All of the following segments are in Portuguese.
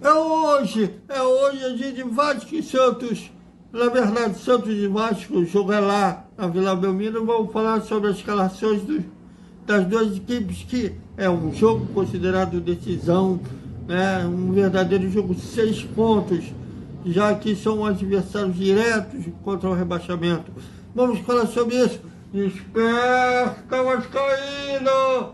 É hoje a gente Vasco e Santos. Na verdade, Santos e Vasco, jogar lá na Vila Belmiro. Vamos falar sobre as escalações das duas equipes, que é um jogo considerado decisão, né? Um verdadeiro jogo, 6 pontos, já que são adversários diretos contra o rebaixamento. Vamos falar sobre isso. Desperta, Vascaíno!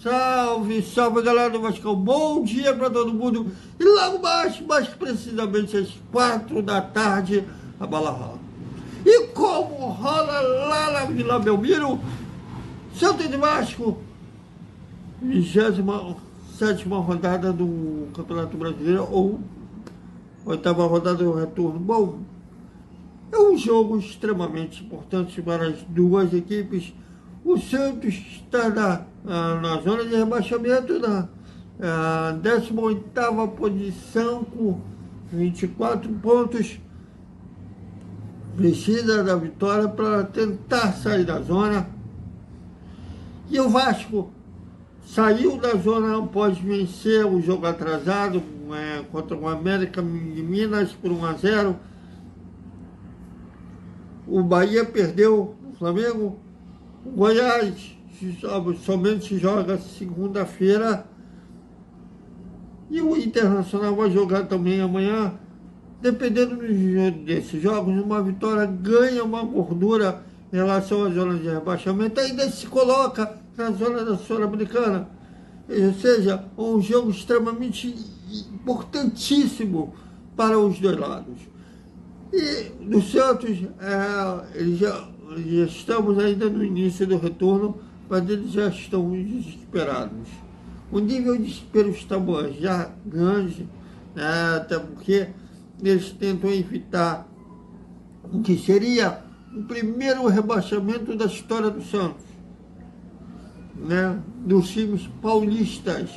Salve, salve galera do Vascão, bom dia para todo mundo. E logo mais precisamente às 4 da tarde, a bola rola. E como rola lá na Vila Belmiro, Santos e Vasco, 27ª rodada do Campeonato Brasileiro, ou 8ª rodada do retorno. Bom, é um jogo extremamente importante para as duas equipes. O Santos está na zona de rebaixamento, na 18ª posição, com 24 pontos. Precisa da vitória para tentar sair da zona. E o Vasco saiu da zona após vencer o jogo atrasado contra o América de Minas por 1-0. O Bahia perdeu o Flamengo. O Goiás somente joga segunda-feira. E o Internacional vai jogar também amanhã. Dependendo desses jogos, uma vitória ganha uma gordura em relação à zona de rebaixamento. Ainda se coloca na zona da Sul-Americana. Ou seja, um jogo extremamente importantíssimo para os dois lados. E do Santos, já estamos ainda no início do retorno, mas eles já estão desesperados. O nível de desespero está já grande, né? Até porque eles tentam evitar o que seria o primeiro rebaixamento da história do Santos, né? Dos times paulistas.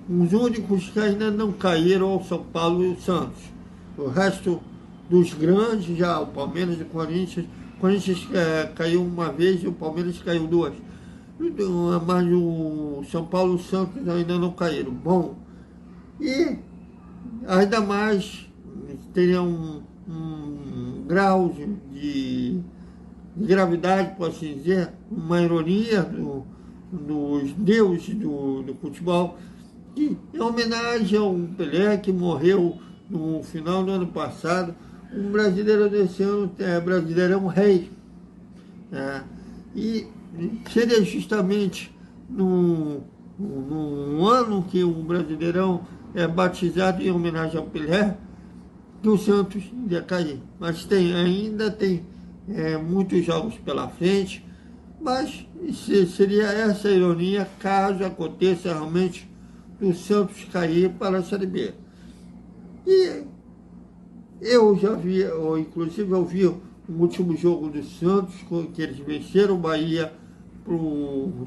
Os únicos que ainda não caíram ao São Paulo e o Santos. O resto dos grandes, já o Palmeiras e o Corinthians. O Corinthians caiu uma vez e o Palmeiras caiu duas. Mas o São Paulo e o Santos ainda não caíram. Bom, e ainda mais teria um grau de gravidade, posso dizer, uma ironia dos deuses do futebol, que em homenagem a um Pelé que morreu no final do ano passado. Um brasileiro desse ano é Brasileirão Rei, né? E seria justamente no ano que o Brasileirão é batizado em homenagem ao Pelé, que o Santos ia cair. Mas ainda tem muitos jogos pela frente, mas seria essa a ironia caso aconteça realmente o Santos cair para a Série B. E eu já vi, ou inclusive eu vi o último jogo do Santos, que eles venceram o Bahia por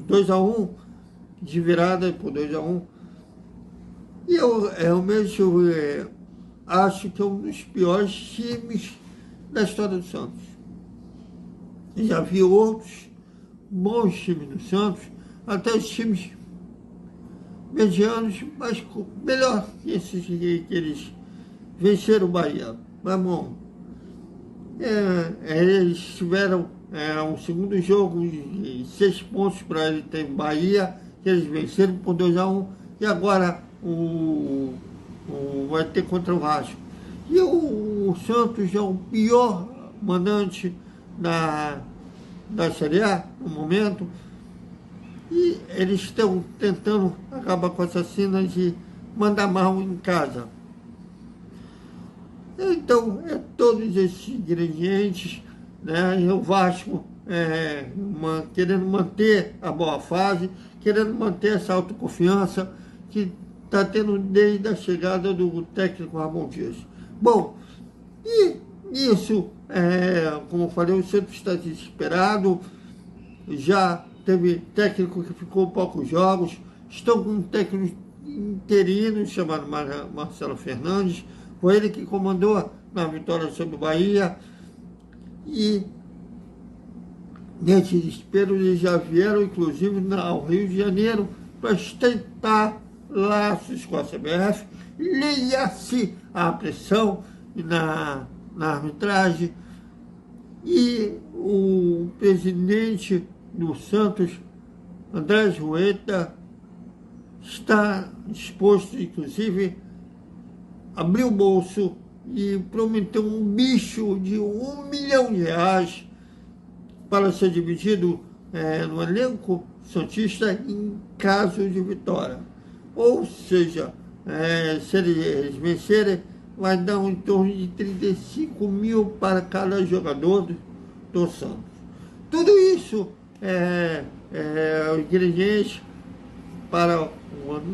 2-1, de virada por 2-1. E eu realmente acho que é um dos piores times da história do Santos. Já vi outros bons times do Santos, até os times medianos, mas melhor que esses que eles venceram o Bahia. Mas bom, eles tiveram um segundo jogo de 6 pontos para ele ter Bahia, que eles venceram por 2-1, e agora vai ter contra o Vasco. E o Santos é o pior mandante da Série A no momento, e eles estão tentando acabar com essa cena de mandar mal em casa. Então, todos esses ingredientes, né? E o Vasco querendo manter a boa fase, querendo manter essa autoconfiança que está tendo desde a chegada do técnico Ramon Dias. Bom, e isso, como eu falei, o Santos está desesperado, já teve técnico que ficou poucos jogos, estão com técnicos interino chamado Marcelo Fernandes, foi ele que comandou na vitória sobre o Bahia, e nesse desespero eles já vieram, inclusive, ao Rio de Janeiro para estreitar laços com a CBF, lia-se a pressão na arbitragem, e o presidente do Santos, André Rueda, está disposto, inclusive, a abrir o bolso e prometeu um bicho de R$1 milhão para ser dividido no elenco santista em caso de vitória. Ou seja, se eles vencerem, vai dar em torno de 35 mil para cada jogador do Santos. Tudo isso os dirigentes,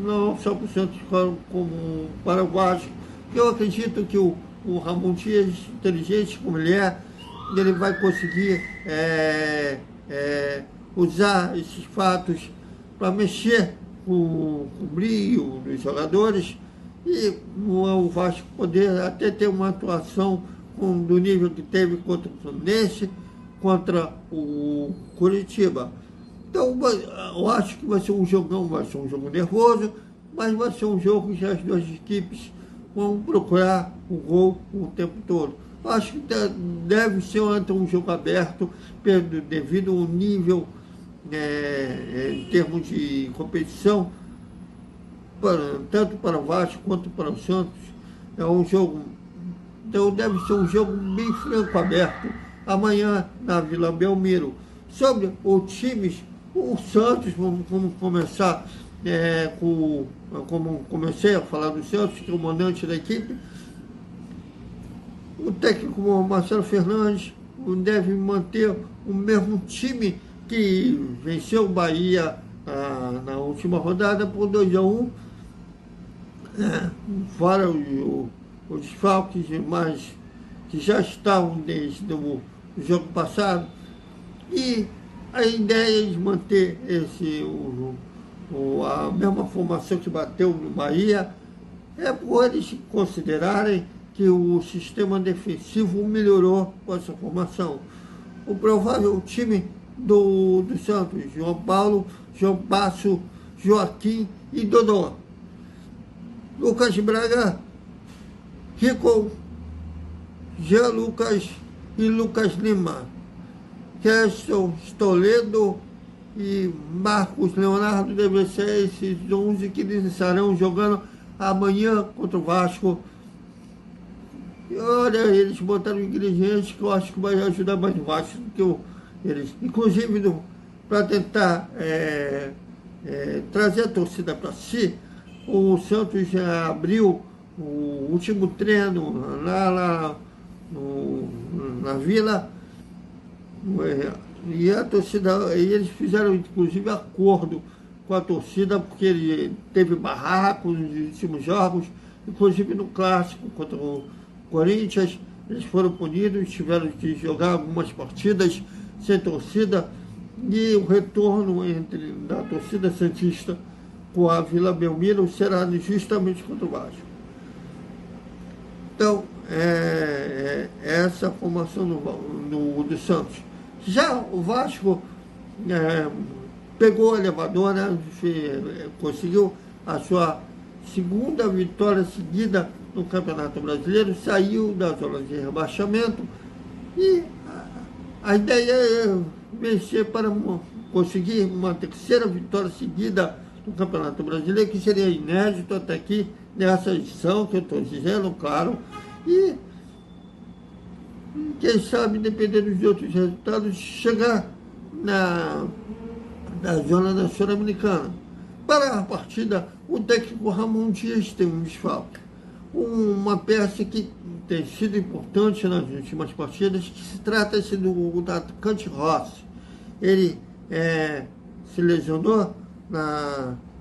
não só para o Santos, como para o Vasco. Eu acredito que o Ramon Dias, inteligente como ele vai conseguir usar esses fatos para mexer com o brilho dos jogadores, e o Vasco poder até ter uma atuação do nível que teve contra o Fluminense, contra o Curitiba. Então, eu acho que vai ser um jogão, vai ser um jogo nervoso, mas vai ser um jogo que as duas equipes vão procurar o gol o tempo todo. Eu acho que deve ser um jogo aberto, devido ao nível, em termos de competição, tanto para o Vasco quanto para o Santos. É um jogo, então deve ser um jogo bem franco, aberto, amanhã na Vila Belmiro. Sobre os times, o Santos, vamos começar como comecei a falar do Santos, que é o mandante da equipe. O técnico Marcelo Fernandes deve manter o mesmo time que venceu o Bahia na última rodada por 2-1, fora os desfalques, mas que já estavam desde o jogo passado. E a ideia de manter a mesma formação que bateu no Bahia é por eles considerarem que o sistema defensivo melhorou com essa formação. O provável time do Santos: João Paulo, João Basso, Joaquim e Dodô. Lucas Braga, Rico, Jean Lucas e Lucas Lima. Keston, Toledo e Marcos Leonardo devem ser esses 11 que estarão jogando amanhã contra o Vasco. E olha, eles botaram ingredientes que eu acho que vai ajudar mais o Vasco do que eles. Inclusive, para tentar trazer a torcida para si, o Santos já abriu o último treino lá na Vila. E a torcida, eles fizeram inclusive acordo com a torcida, porque ele teve barraco nos últimos jogos, inclusive no clássico contra o Corinthians. Eles foram punidos, tiveram que jogar algumas partidas sem torcida, e o retorno da torcida santista com a Vila Belmiro será justamente contra o Vasco. Então, essa formação do Santos. Já o Vasco pegou o elevador, conseguiu a sua segunda vitória seguida no Campeonato Brasileiro, saiu da zona de rebaixamento, e a ideia é vencer para conseguir uma terceira vitória seguida no Campeonato Brasileiro, que seria inédito até aqui nessa edição, que eu estou dizendo, claro, e quem sabe, dependendo de outros resultados, chegar na zona da Sul-Americana. Para a partida, o técnico Ramon Dias tem um desfalque. Uma peça que tem sido importante nas últimas partidas, que se trata do atacante Rossi. Ele se lesionou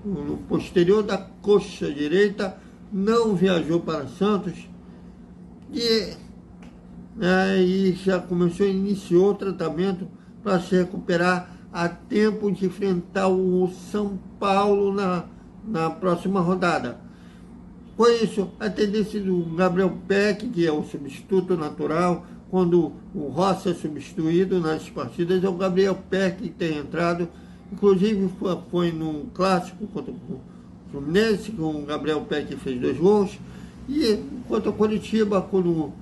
no posterior da coxa direita, não viajou para Santos, e já iniciou o tratamento para se recuperar a tempo de enfrentar o São Paulo na próxima rodada. Com isso, a tendência do Gabriel Peck, que é o substituto natural, quando o Rossi é substituído nas partidas, é o Gabriel Peck que tem entrado. Inclusive foi num clássico contra o Fluminense, com o Gabriel Peck fez 2 gols. E contra o Coritiba, quando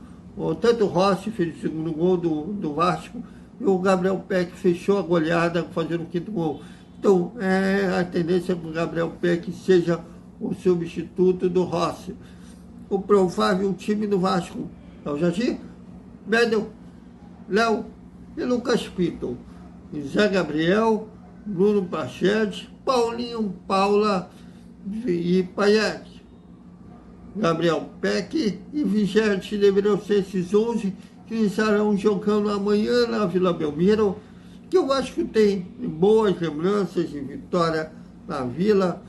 tanto o Rossi fez o segundo gol do Vasco, e o Gabriel Peck fechou a goleada fazendo o 5º gol. Então, a tendência é que o Gabriel Peck seja o substituto do Rossi. O provável time do Vasco é o Jardim, Medel, Léo e Lucas Piton. Zé Gabriel, Bruno Prachedes, Paulinho, Paula e Payet. Gabriel Peck e Vigente deveriam ser esses 11 que estarão jogando amanhã na Vila Belmiro, que eu acho que tem boas lembranças de vitória na Vila,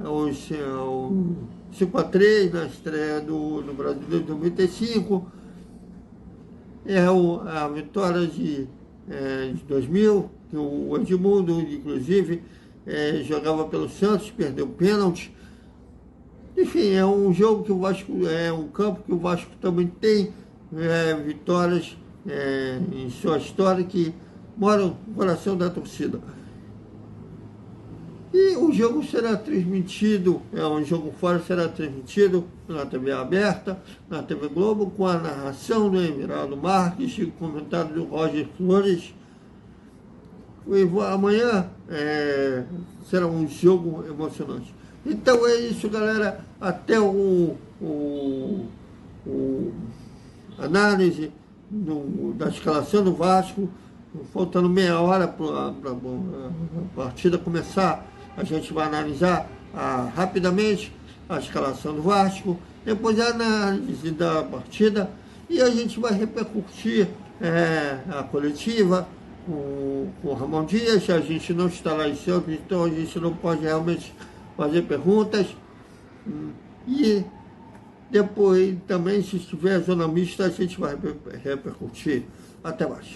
o 5-3 na estreia no Brasileiro de 95, a vitória de 2000, que o Edmundo, inclusive, jogava pelo Santos, perdeu pênalti. Enfim, é um jogo que o Vasco, um campo que o Vasco também tem vitórias em sua história que moram no coração da torcida. E o jogo será transmitido, um jogo fora será transmitido na TV aberta, na TV Globo, com a narração do Emiraldo Marques e o comentário do Roger Flores. Amanhã será um jogo emocionante. Então é isso, galera. Até análise da escalação do Vasco. Faltando meia hora para a partida começar, a gente vai analisar rapidamente a escalação do Vasco, depois a análise da partida e a gente vai repercutir a coletiva com o Ramon Dias. A gente não está lá em Santos, então a gente não pode realmente fazer perguntas. E depois também, se estiver zona mista, a gente vai repercutir. Até mais.